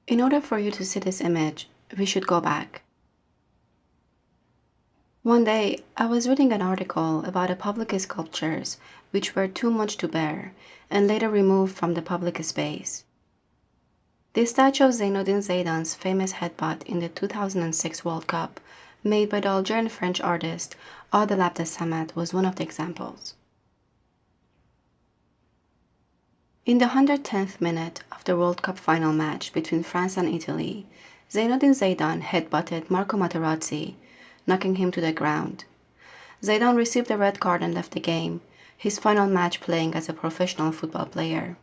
In order for you to see this image, we should go back. One day, I was reading an article about the public sculptures which were too much to bear and later removed from the public space. The statue of Zainuddin Zaidan's famous headbutt in the 2006 World Cup, made by the Algerian-French artist Adel Abdessamad, was one of the examples. In the 110th minute of the World Cup final match between France and Italy, Zainuddin Zaidan headbutted Marco Materazzi, knocking him to the ground. Zaidan received a red card and left the game, his final match playing as a professional football player.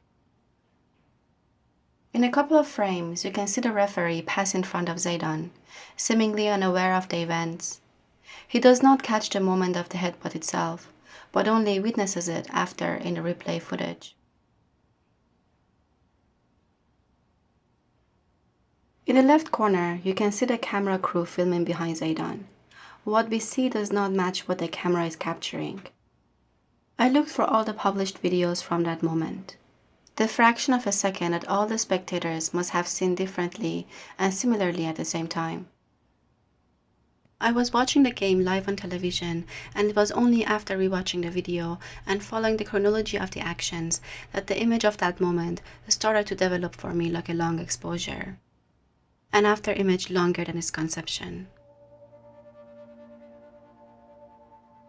In a couple of frames, you can see the referee pass in front of Zaidan, seemingly unaware of the events. He does not catch the moment of the headbutt itself, but only witnesses it after in the replay footage. In the left corner, you can see the camera crew filming behind Zaidan. What we see does not match what the camera is capturing. I looked for all the published videos from that moment. The fraction of a second that all the spectators must have seen differently and similarly at the same time. I was watching the game live on television, and it was only after rewatching the video and following the chronology of the actions that the image of that moment started to develop for me like a long exposure. An after image longer than its conception.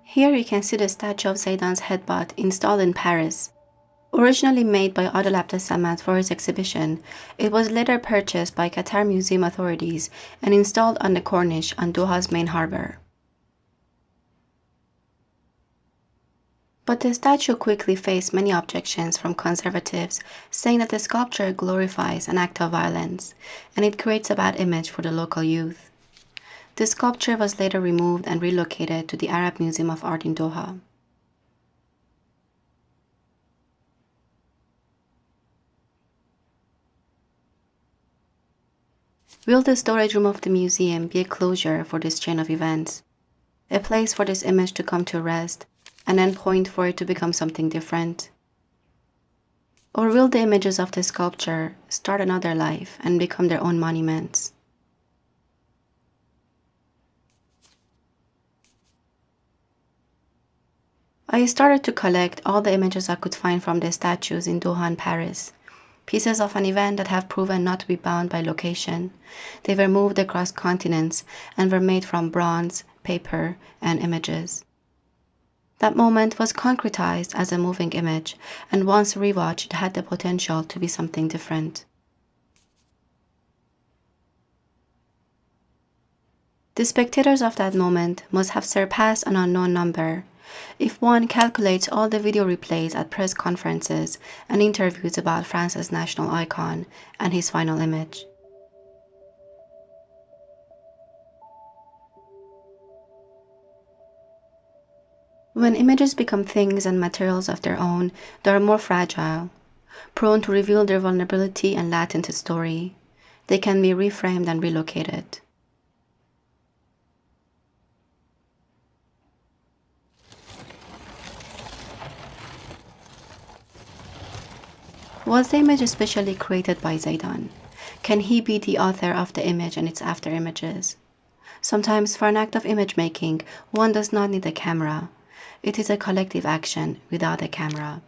Here you can see the statue of Zaidan's headbutt installed in Paris. Originally made by Adel Abdessamad for his exhibition, it was later purchased by Qatar Museum authorities and installed on the corniche on Doha's main harbor. But the statue quickly faced many objections from conservatives, saying that the sculpture glorifies an act of violence, and it creates a bad image for the local youth. The sculpture was later removed and relocated to the Arab Museum of Art in Doha. Will the storage room of the museum be a closure for this chain of events? A place for this image to come to rest, an endpoint for it to become something different? Or will the images of the sculpture start another life and become their own monuments? I started to collect all the images I could find from the statues in Doha and Paris, pieces of an event that have proven not to be bound by location. They were moved across continents and were made from bronze, paper, and images. That moment was concretized as a moving image, and once rewatched, it had the potential to be something different. The spectators of that moment must have surpassed an unknown number. If one calculates all the video replays at press conferences and interviews about France's national icon and his final image. When images become things and materials of their own, they are more fragile, prone to reveal their vulnerability and latent story. They can be reframed and relocated. Was the image especially created by Zaidan? Can he be the author of the image and its after images? Sometimes for an act of image making, one does not need a camera. It is a collective action without a camera.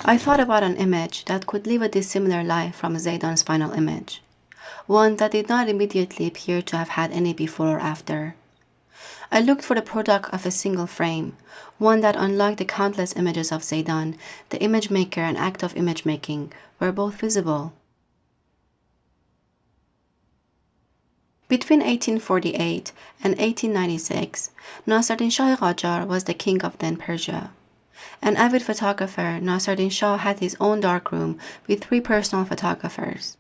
I thought about an image that could live a dissimilar life from Zaidan's final image, one that did not immediately appear to have had any before or after. I looked for the product of a single frame, one that, unlike the countless images of Zaidan, the image maker and act of image making were both visible. Between 1848 and 1896, Nasruddin Shah Qajar was the king of then Persia. An avid photographer, Nasruddin Shah had his own darkroom with 3 personal photographers.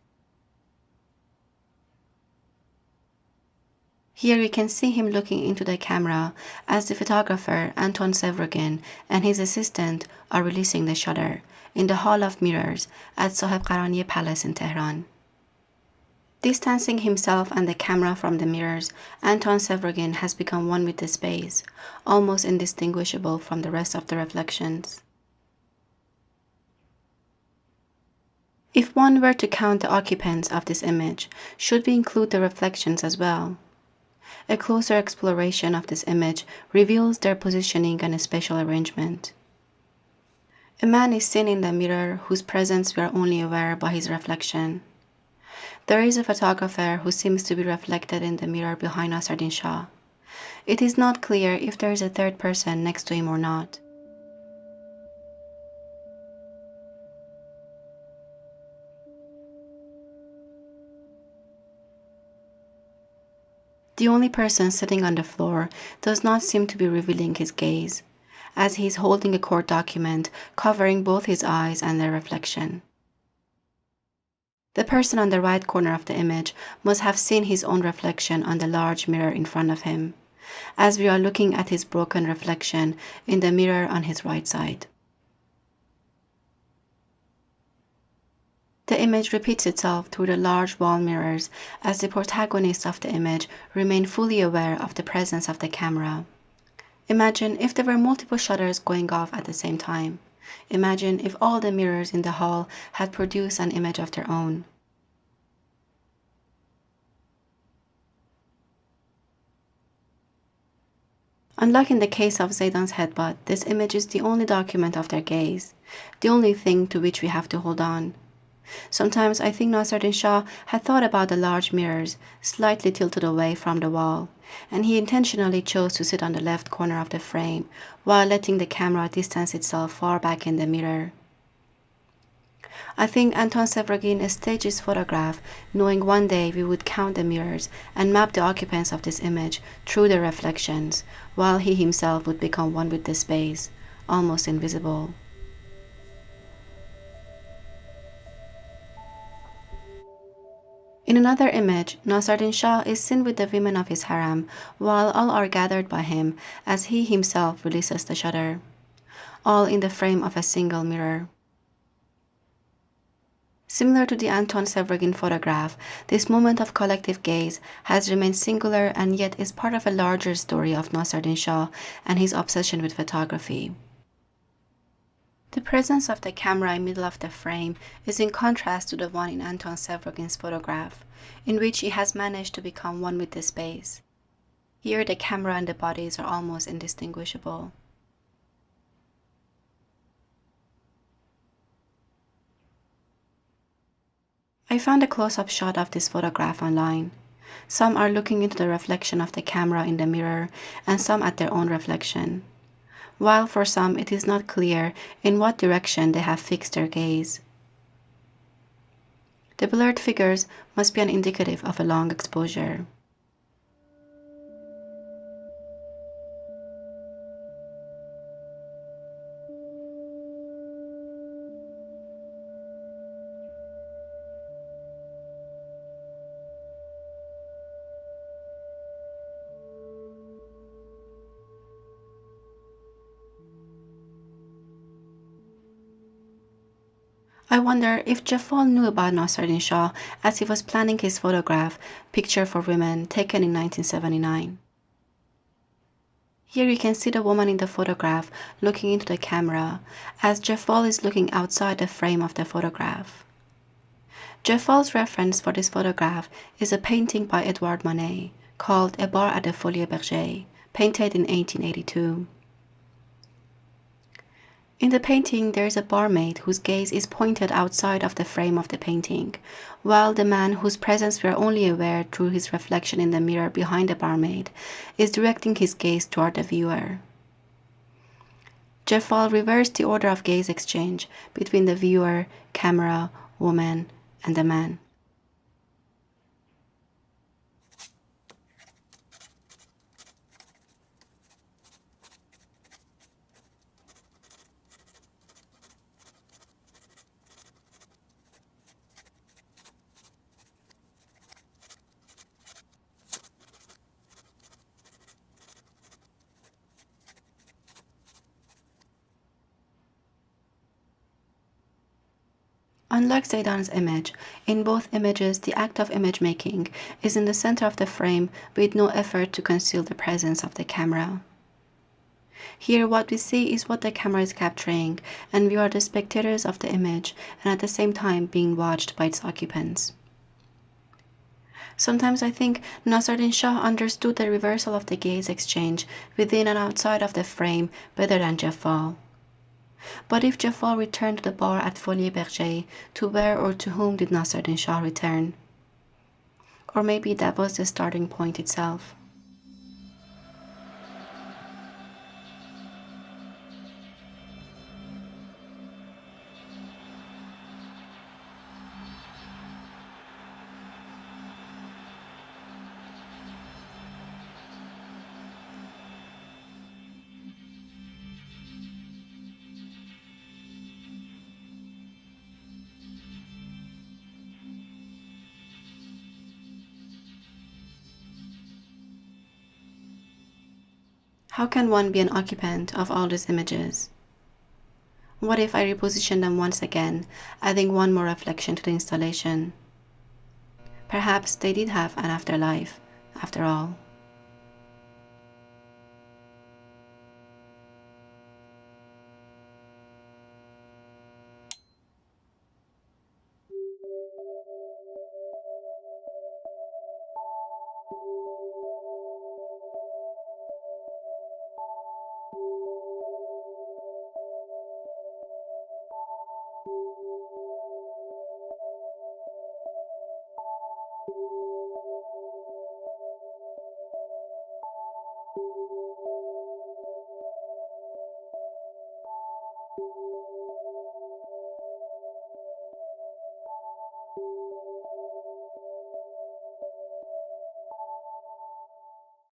Here you can see him looking into the camera as the photographer Anton Sevrogin and his assistant are releasing the shutter in the Hall of Mirrors at Saheb Qaraniye Palace in Tehran. Distancing himself and the camera from the mirrors, Anton Severgin has become one with the space, almost indistinguishable from the rest of the reflections. If one were to count the occupants of this image, should we include the reflections as well? A closer exploration of this image reveals their positioning and spatial arrangement. A man is seen in the mirror whose presence we are only aware by his reflection. There is a photographer who seems to be reflected in the mirror behind Nasruddin Shah. It is not clear if there is a third person next to him or not. The only person sitting on the floor does not seem to be revealing his gaze, as he is holding a court document covering both his eyes and their reflection. The person on the right corner of the image must have seen his own reflection on the large mirror in front of him, as we are looking at his broken reflection in the mirror on his right side. The image repeats itself through the large wall mirrors as the protagonists of the image remain fully aware of the presence of the camera. Imagine if there were multiple shutters going off at the same time. Imagine if all the mirrors in the hall had produced an image of their own. Unlike in the case of Zaydan's headbutt, this image is the only document of their gaze, the only thing to which we have to hold on. Sometimes I think Nasruddin Shah had thought about the large mirrors, slightly tilted away from the wall, and he intentionally chose to sit on the left corner of the frame, while letting the camera distance itself far back in the mirror. I think Anton Severgin staged his photograph, knowing one day we would count the mirrors and map the occupants of this image through their reflections, while he himself would become one with the space, almost invisible. In another image, Nasruddin Shah is seen with the women of his harem, while all are gathered by him as he himself releases the shutter, all in the frame of a single mirror. Similar to the Anton Severgin photograph, this moment of collective gaze has remained singular and yet is part of a larger story of Nasruddin Shah and his obsession with photography. The presence of the camera in the middle of the frame is in contrast to the one in Anton Severgin's photograph, in which he has managed to become one with the space. Here the camera and the bodies are almost indistinguishable. I found a close-up shot of this photograph online. Some are looking into the reflection of the camera in the mirror and some at their own reflection, while for some it is not clear in what direction they have fixed their gaze. The blurred figures must be an indicative of a long exposure. I wonder if Jafal knew about Nasruddin Shah as he was planning his photograph, Picture for Women, taken in 1979. Here you can see the woman in the photograph looking into the camera, as Jafal is looking outside the frame of the photograph. Jafal's reference for this photograph is a painting by Edouard Manet called A Bar at the Folies Bergère, painted in 1882. In the painting, there is a barmaid whose gaze is pointed outside of the frame of the painting, while the man whose presence we are only aware through his reflection in the mirror behind the barmaid is directing his gaze toward the viewer. Jafal reversed the order of gaze exchange between the viewer, camera, woman, and the man. Unlike Zaidan's image, in both images the act of image making is in the center of the frame with no effort to conceal the presence of the camera. Here what we see is what the camera is capturing, and we are the spectators of the image and at the same time being watched by its occupants. Sometimes I think Nasruddin Shah understood the reversal of the gaze exchange within and outside of the frame better than Jafar. But if Jafar returned to the bar at Folie Bergère, to where or to whom did Nasruddin Shah return? Or maybe that was the starting point itself. How can one be an occupant of all these images? What if I reposition them once again, adding one more reflection to the installation? Perhaps they did have an afterlife, after all.